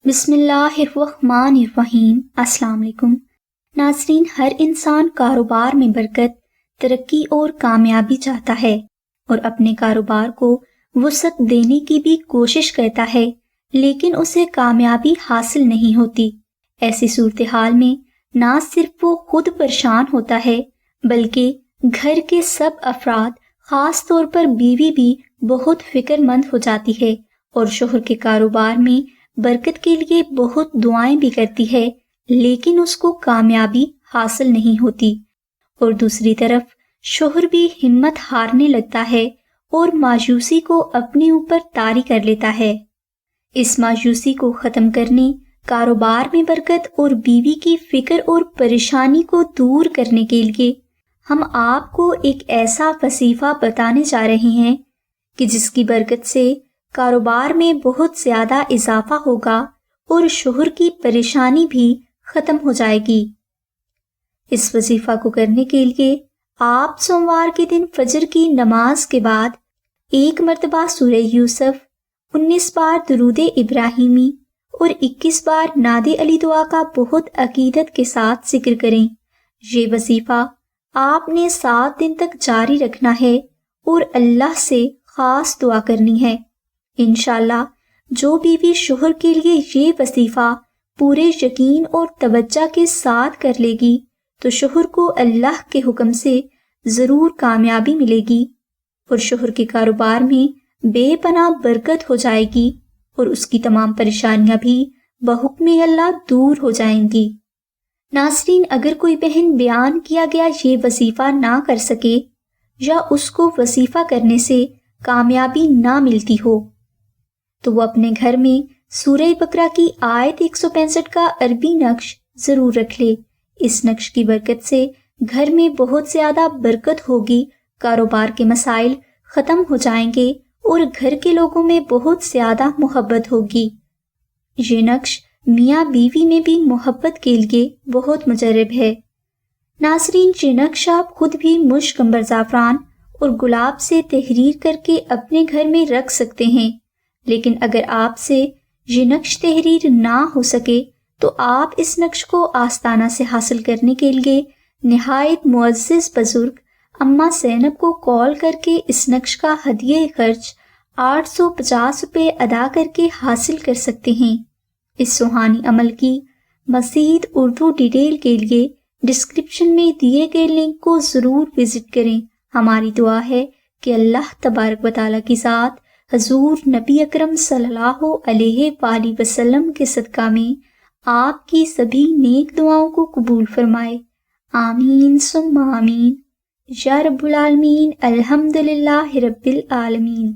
بسم اللہ الرحمن الرحیم۔ السلام علیکم ناظرین، ہر انسان کاروبار میں برکت، ترقی اور کامیابی چاہتا ہے اور اپنے کاروبار کو وسعت دینے کی بھی کوشش کرتا ہے، لیکن اسے کامیابی حاصل نہیں ہوتی۔ ایسی صورتحال میں نہ صرف وہ خود پریشان ہوتا ہے بلکہ گھر کے سب افراد، خاص طور پر بیوی بھی بہت فکر مند ہو جاتی ہے اور شوہر کے کاروبار میں برکت کے لیے بہت دعائیں بھی کرتی ہے، لیکن اس کو کامیابی حاصل نہیں ہوتی۔ اور دوسری طرف شوہر بھی ہمت ہارنے لگتا ہے اور مایوسی کو اپنے اوپر طاری کر لیتا ہے۔ اس مایوسی کو ختم کرنے، کاروبار میں برکت اور بیوی کی فکر اور پریشانی کو دور کرنے کے لیے ہم آپ کو ایک ایسا وظیفہ بتانے جا رہے ہیں کہ جس کی برکت سے کاروبار میں بہت زیادہ اضافہ ہوگا اور شوہر کی پریشانی بھی ختم ہو جائے گی۔ اس وظیفہ کو کرنے کے لیے آپ سوموار کے دن فجر کی نماز کے بعد 1 مرتبہ سورہ یوسف، 19 بار درود ابراہیمی اور 21 بار ناد علی دعا کا بہت عقیدت کے ساتھ ذکر کریں۔ یہ وظیفہ آپ نے 7 دن تک جاری رکھنا ہے اور اللہ سے خاص دعا کرنی ہے۔ انشاءاللہ جو بیوی شوہر کے لیے یہ وظیفہ پورے یقین اور توجہ کے ساتھ کر لے گی تو شوہر کو اللہ کے حکم سے ضرور کامیابی ملے گی اور شوہر کے کاروبار میں بے پناہ برکت ہو جائے گی اور اس کی تمام پریشانیاں بھی بحکم اللہ دور ہو جائیں گی۔ ناظرین، اگر کوئی بہن بیان کیا گیا یہ وظیفہ نہ کر سکے یا اس کو وظیفہ کرنے سے کامیابی نہ ملتی ہو تو وہ اپنے گھر میں سورہ بقرہ کی آیت 165 کا عربی نقش ضرور رکھ لے۔ اس نقش کی برکت سے گھر میں بہت زیادہ برکت ہوگی، کاروبار کے مسائل ختم ہو جائیں گے اور گھر کے لوگوں میں بہت زیادہ محبت ہوگی۔ یہ نقش میاں بیوی میں بھی محبت کے لیے بہت مجرب ہے۔ ناظرین، یہ نقش آپ خود بھی مشک عنبر زعفران اور گلاب سے تحریر کر کے اپنے گھر میں رکھ سکتے ہیں، لیکن اگر آپ سے یہ نقش تحریر نہ ہو سکے تو آپ اس نقش کو آستانہ سے حاصل کرنے کے لیے نہایت معزز بزرگ اماں زینب کو کال کر کے اس نقش کا ہدیہ خرچ 850 روپے ادا کر کے حاصل کر سکتے ہیں۔ اس سوہانی عمل کی مزید اردو ڈیٹیل کے لیے ڈسکرپشن میں دیے گئے لنک کو ضرور وزٹ کریں۔ ہماری دعا ہے کہ اللہ تبارک و تعالیٰ کی ذات حضور نبی اکرم صلی اللہ علیہ وآلہ وسلم کے صدقہ میں آپ کی سبھی نیک دعاؤں کو قبول فرمائے۔ آمین ثم آمین۔ یا رب العالمین، الحمدللہ رب العالمین۔